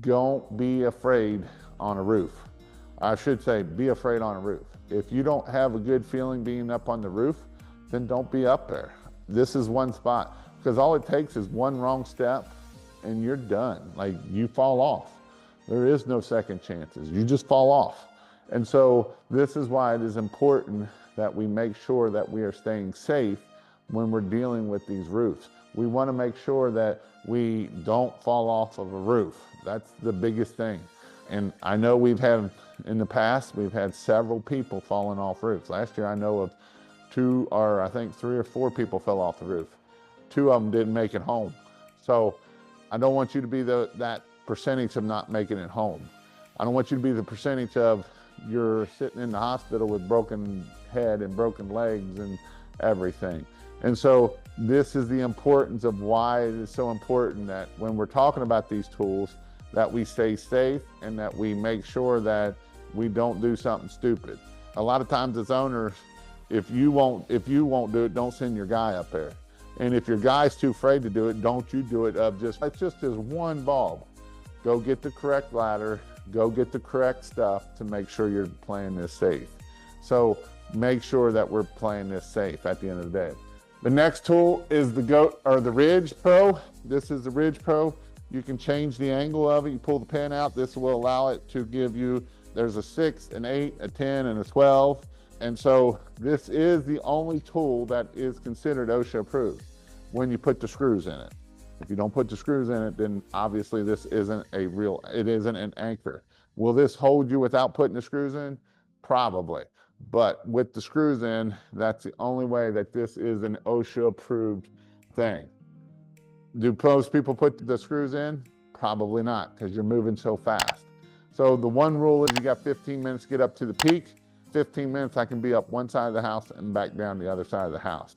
don't be afraid on a roof. I should say, be afraid on a roof. If you don't have a good feeling being up on the roof, then don't be up there. This is one spot, because all it takes is one wrong step and you're done. Like, you fall off. There is no second chances. You just fall off. And so this is why it is important that we make sure that we are staying safe when we're dealing with these roofs. We want to make sure that we don't fall off of a roof. That's the biggest thing. And I know we've had, in the past, we've had several people falling off roofs. Last year I know of I think 3 or 4 people fell off the roof. 2 of them didn't make it home. So I don't want you to be that percentage of not making it home. I don't want you to be the percentage of you're sitting in the hospital with broken head and broken legs and everything. And so this is the importance of why it is so important that when we're talking about these tools, that we stay safe and that we make sure that we don't do something stupid. A lot of times as owners, if you won't do it, don't send your guy up there. And if your guy's too afraid to do it, don't you do it it's just as one bulb. Go get the correct ladder, go get the correct stuff to make sure you're playing this safe. So make sure that we're playing this safe at the end of the day. The next tool is the Ridge Pro. This is the Ridge Pro. You can change the angle of it. You pull the pin out. This will allow it to give you, there's a 6, an 8, a 10, and a 12. And so this is the only tool that is considered OSHA approved when you put the screws in it. If you don't put the screws in it, then obviously this isn't it isn't an anchor. Will this hold you without putting the screws in? Probably. But with the screws in, that's the only way that this is an OSHA approved thing. Do most people put the screws in? Probably not, because you're moving so fast. So the one rule is you got 15 minutes to get up to the peak. 15 minutes, I can be up one side of the house and back down the other side of the house.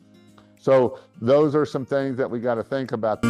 So those are some things that we got to think about.